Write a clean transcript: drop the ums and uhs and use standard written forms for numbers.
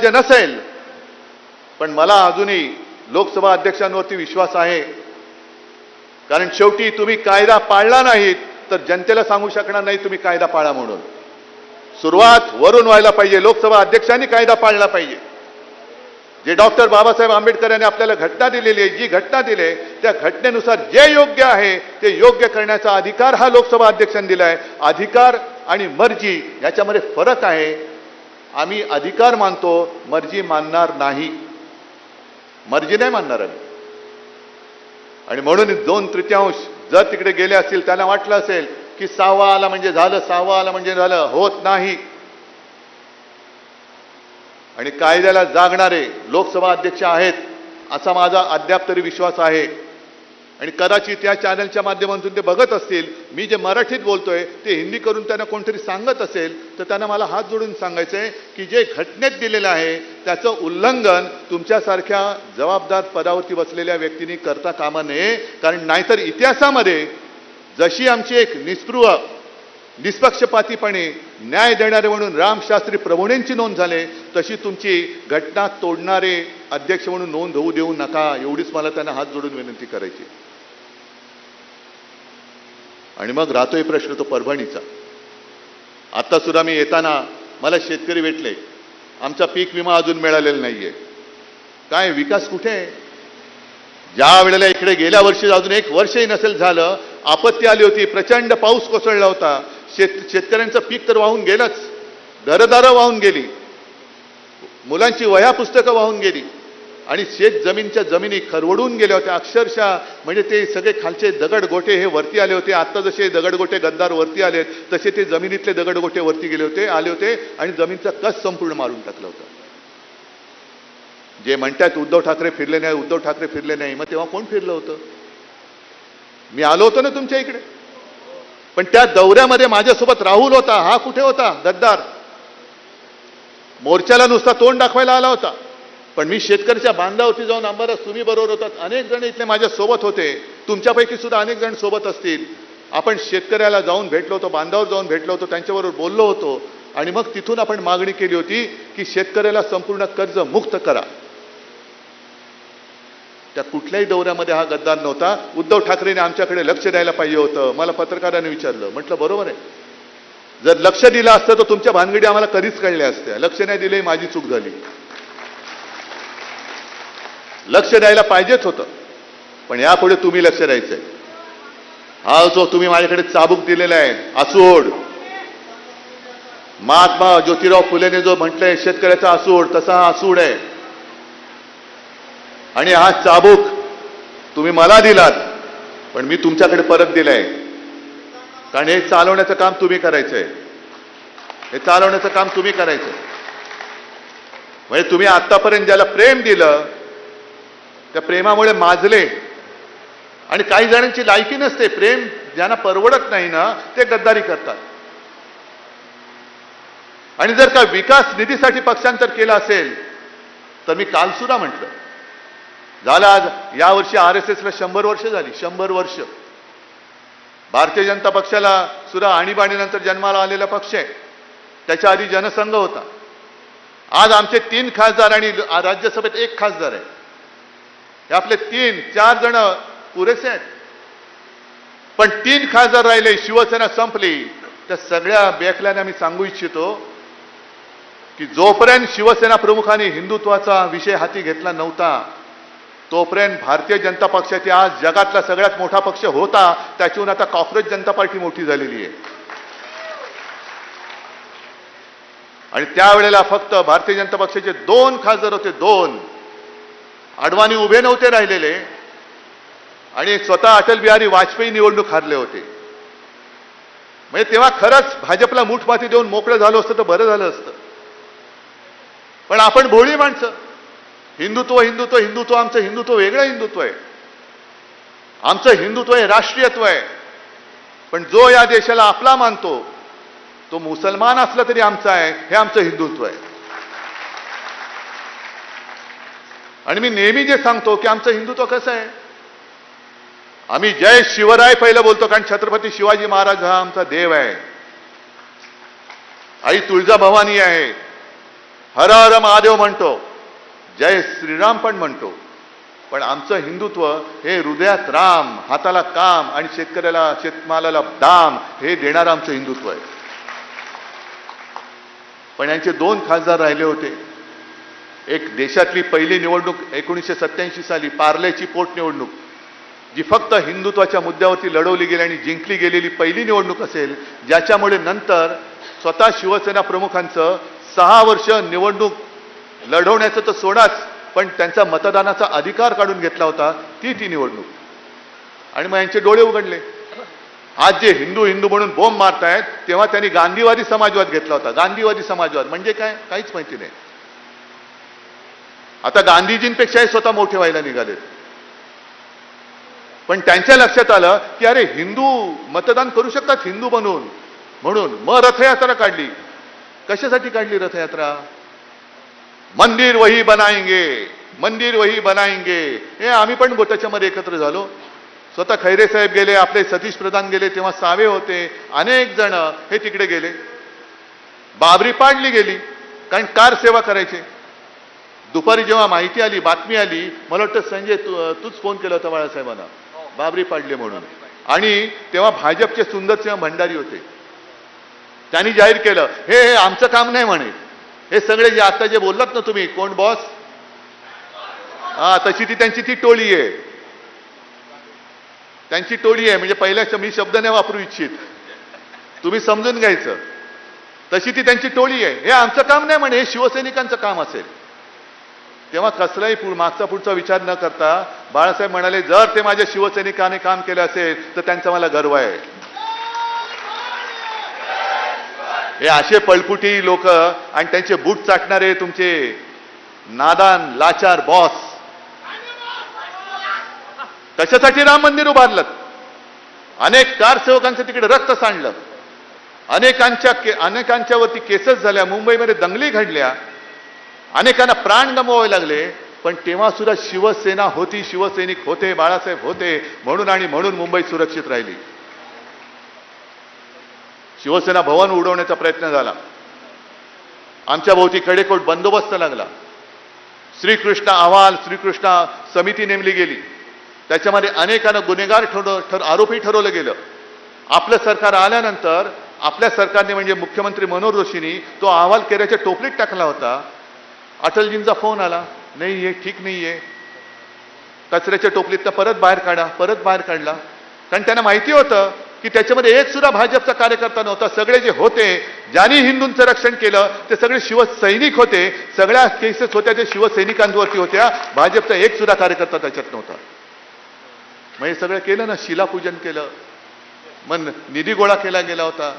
नसेल, पण मला अजूनही लोकसभा अध्यक्षांवरती विश्वास आहे. कारण शेवटी तुम्ही कायदा पाळला नाहीत तर जनतेला सांगू शकणार नाही तुम्ही कायदा पाळा म्हणून. सुरुवात वरून व्हायला पाहिजे. लोकसभा अध्यक्षांनी कायदा पाळला पाहिजे. जे डॉक्टर बाबासाहेब आंबेडकर यांनी आपल्याला घटना दिलेली आहे, जी घटना दिली त्या घटनेनुसार जे योग्य आहे ते योग्य करण्याचा अधिकार हा लोकसभा अध्यक्षांनी दिलाय. अधिकार आणि मर्जी याच्यामध्ये फरक आहे. आम्ही अधिकार मानतो, मर्जी मानणार नाही. मर्जी नाही मानणार आम्ही. आणि म्हणून 2/3 जर तिकडे गेले असतील, त्यांना वाटलं असेल की 6वा आला म्हणजे झालं, 6वा आला म्हणजे झालं. होत नाही. आणि कायद्याला जागणारे लोकसभा अध्यक्ष आहेत असा माझा अद्याप तरी विश्वास आहे. आणि कदाचित त्या चॅनलच्या माध्यमातून ते बघत असतील. मी जे मराठीत बोलतोय ते हिंदी करून त्यांना कोणतरी सांगत असेल तर त्यांना मला हात जोडून सांगायचंय की जे घटनेत दिलेलं आहे त्याचं उल्लंघन तुमच्यासारख्या जबाबदार पदावरती बसलेल्या व्यक्तींनी करता कामा नये. कारण नाहीतर इतिहासामध्ये जशी आमची एक निष्पक्षपातीपणे न्याय देणारे म्हणून रामशास्त्री प्रभूणेंची नोंद झाले, तशी तुमची घटना तोडणारे अध्यक्ष म्हणून नोंद होऊ देऊ नका. एवढीच मला त्यांना हात जोडून विनंती करायची. आणि मग राहतोय प्रश्न तो परभणीचा. आता सुद्धा मी येताना मला शेतकरी भेटले. आमचा पीक विमा अजून मिळालेला नाहीये. काय विकास कुठे आहे? ज्या वेळेला इकडे गेल्या वर्षी अजून 1 वर्षही नसेल झालं, आपत्ती आली होती, प्रचंड पाऊस कोसळला होता, शेतकऱ्यांचं पीक तर वाहून गेलंच, घरदारं वाहून गेली, मुलांची वह्या पुस्तकं वाहून गेली आणि शेत जमीनच्या जमिनी खरवडून गेल्या होत्या अक्षरशः. म्हणजे ते सगळे खालचे दगडगोटे हे वरती आले होते. आता जसे दगडगोटे गद्दार वरती आलेत तसे ते जमिनीतले दगडगोटे वरती आले होते आणि जमीनचा कस संपूर्ण मारून टाकला होता. जे म्हणतात उद्धव ठाकरे फिरले नाही, उद्धव ठाकरे फिरले नाही, मग तेव्हा कोण फिरलं होतं? मी आलो होतो ना तुमच्या इकडे. पण त्या दौऱ्यामध्ये माझ्यासोबत राहुल होता. हा कुठे होता? गद्दार. मोर्चाला नुसता तोंड दाखवायला आला होता. पण मी शेतकऱ्याच्या बांधावरती जाऊन अंबादास तुम्ही बरोबर होतात, अनेक जण इथले माझ्या सोबत होते, तुमच्यापैकी सुद्धा अनेक जण सोबत असतील. आपण शेतकऱ्याला जाऊन भेटलो होतो, बांधावर जाऊन भेटलो होतो, त्यांच्याबरोबर बोललो होतो आणि मग तिथून आपण मागणी केली होती की शेतकऱ्याला संपूर्ण कर्ज मुक्त करा. त्या कुठल्याही दौऱ्यामध्ये हा गद्दार नव्हता. उद्धव ठाकरेंनी आमच्याकडे लक्ष द्यायला पाहिजे होतं. मला पत्रकारांनी विचारलं, म्हटलं बरोबर आहे. जर लक्ष दिलं असतं तर तुमच्या भानगडी आम्हाला कधीच कळल्या असत्या. लक्ष नाही दिले, माझी चूक झाली. लक्ष द्यायला पाहिजेच होतं. पण यापुढे तुम्ही लक्ष द्यायचंय. हा जो तुम्ही माझ्याकडे चाबूक दिलेला आहे आसूड, महात्मा ज्योतिराव फुलेने जो म्हटलंय शेतकऱ्याचा आसूड, तसा हा आसूड आहे. आणि हा चाबूक तुम्ही मला दिलात, पण मी तुमच्याकडे परत दिलाय. कारण हे चालवण्याचं काम तुम्ही करायचंय. हे चालवण्याचं काम तुम्ही करायचंय. म्हणजे तुम्ही आतापर्यंत ज्याला प्रेम दिलं त्या प्रेमामुळे माजले. आणि काही जणांची लायकी नसते. प्रेम ज्यांना परवडत नाही ना ते गद्दारी करतात. आणि जर का विकास निधीसाठी पक्षांतर केलं असेल तर मी काल सुद्धा म्हटलं, झालं आज यावर्षी RSSला 100 वर्ष झाली. 100 वर्ष. भारतीय जनता पक्षाला सुद्धा आणीबाणीनंतर जन्माला आलेला पक्ष आहे. त्याच्या आधी जनसंघ होता. आज आमचे 3 खासदार आणि राज्यसभेत 1 खासदार आहे. हे आपले 3-4 जण पुरेसे आहेत. पण 3 खासदार राहिले, शिवसेना संपली. त्या सगळ्या बेकल्याने आम्ही सांगू इच्छितो की जोपर्यंत शिवसेना प्रमुखांनी हिंदुत्वाचा विषय हाती घेतला नव्हता तोपर्यंत भारतीय जनता पक्षाची आज जगातला सगळ्यात मोठा पक्ष होता, त्याच्याहून आता कॉंग्रेस जनता पार्टी मोठी झालेली आहे. आणि त्यावेळेला फक्त भारतीय जनता पक्षाचे 2 खासदार होते. 2. अडवाणी उभे नव्हते राहिलेले आणि स्वतः अटल बिहारी वाजपेयी निवडणूक हारले होते. म्हणजे तेव्हा खरंच भाजपला मूठमाती देऊन मोकळं झालं असतं तर बरं झालं असतं. पण आपण भोळी माणसं. हिंदुत्व हिंदुत्व हिंदुत्व. आमचं हिंदुत्व वेगळं हिंदुत्व आहे. आमचं हिंदुत्व हे राष्ट्रीयत्व आहे. पण जो या देशाला आपला मानतो तो मुसलमान असला तरी आमचा आहे. हे आमचं हिंदुत्व आहे. आणि मी नेहमी जे सांगतो की आमचं हिंदुत्व कसं आहे, आम्ही जय शिवराय पहिलं बोलतो. कारण छत्रपती शिवाजी महाराज हा आमचा देव आहे. आई तुळजाभवानी आहे. हर हर महादेव म्हणतो, जय श्रीराम पण म्हणतो, पण आमचं हिंदुत्व हे हृदयात राम, हाताला काम आणि शेतकऱ्याला शेतमालाला दाम हे देणारं आमचं हिंदुत्व आहे. पण यांचे 2 खासदार राहिले होते. एक देशातली पहिली निवडणूक 1987 साली पार्ल्याची पोटनिवडणूक, जी फक्त हिंदुत्वाच्या मुद्द्यावरती लढवली गेली आणि जिंकली गेलेली पहिली निवडणूक असेल, ज्याच्यामुळे नंतर स्वतः शिवसेना प्रमुखांचं 6 वर्ष निवडणूक लढवण्याचं तर सोडाच, पण त्यांचा मतदानाचा अधिकार काढून घेतला होता ती निवडणूक. आणि मग यांचे डोळे उघडले. आज जे हिंदू हिंदू म्हणून बोंब मारतायत, तेव्हा त्यांनी गांधीवादी समाजवाद घेतला होता. गांधीवादी समाजवाद म्हणजे काय, काहीच माहिती नाही. आता गांधीजींपेक्षाही स्वतः मोठे व्हायला निघालेत. पण त्यांच्या लक्षात आलं की अरे हिंदू मतदान करू शकतात हिंदू बनून, म्हणून मग रथयात्रा काढली. कशासाठी काढली रथयात्रा? मंदिर वही बनाएंगे, मंदिर वही बनाएंगे. हे आम्ही पण त्याच्यामध्ये एकत्र झालो. स्वतः खैरे साहेब गेले, आपले सतीश प्रधान गेले, तेव्हा सावे होते, अनेक जण हे तिकडे गेले. बाबरी पाडली गेली, कारण कार सेवा करायचे. दुपारी जेव्हा माहिती आली, बातमी आली, मला वाटतं संजय तूच फोन केला होता बाळासाहेबांना, बाबरी पाडली म्हणून. आणि तेव्हा भाजपचे सुंदरसिंह भंडारी होते. त्यांनी जाहीर केलं हे आमचं काम नाही म्हणे. हे सगळे जे आता जे बोललात ना तुम्ही, कोण बॉस, तशी त्यांची ती टोळी आहे. त्यांची टोळी आहे. म्हणजे पहिल्या मी शब्द नाही वापरू इच्छित, तुम्ही समजून घ्यायचं. तशी ती त्यांची टोळी आहे. हे आमचं काम नाही म्हणे, हे शिवसैनिकांचं काम असेल. तेव्हा कसलाही मागचा पुढचा विचार न करता बाळासाहेब म्हणाले, जर ते माझ्या शिवसैनिकाने काम केलं असेल तर त्यांचा मला गर्व आहे. हे असे पळपुटी लोक आणि त्यांचे बूट चाटणारे तुमचे नादान लाचार बॉस, कशासाठी राम मंदिर उभारलं? अनेक कारसेवकांचं तिकडे रक्त सांडलं, अनेकांच्यावरती केसेस झाल्या, मुंबईमध्ये दंगली घडल्या, अनेकांना प्राण गमवावे लागले. पण तेव्हा सुद्धा शिवसेना होती, शिवसैनिक होते, बाळासाहेब होते, म्हणून मुंबई सुरक्षित राहिली. शिवसेना भवन उडवण्याचा प्रयत्न झाला, आमच्या भोवती कडेकोट बंदोबस्त लागला. श्रीकृष्ण अहवाल, श्रीकृष्ण समिती नेमली गेली, त्याच्यामध्ये अनेकांना गुन्हेगार आरोपी ठरवलं गेलं. आपलं सरकार आल्यानंतर आपल्या सरकारने म्हणजे मुख्यमंत्री मनोहर जोशींनी तो अहवाल केऱ्याच्या टोपलीत टाकला होता. अटलजींचा फोन आला, नाही हे ठीक नाहीये, कचऱ्याच्या टोपलीत परत बाहेर काढला. कारण त्यांना माहिती होतं की त्याच्यामध्ये एक सुद्धा भाजपचा कार्यकर्ता नव्हता. सगळे जे होते, ज्यांनी हिंदूंचं रक्षण केलं ते सगळे शिवसैनिक होते. सगळ्या केसेस होत्या ते शिवसैनिकांवरती होत्या. भाजपचा एक सुद्धा कार्यकर्ता त्याच्यात नव्हता. मग हे सगळं केलं ना, शिलापूजन केलं, मग निधी गोळा केला गेला होता.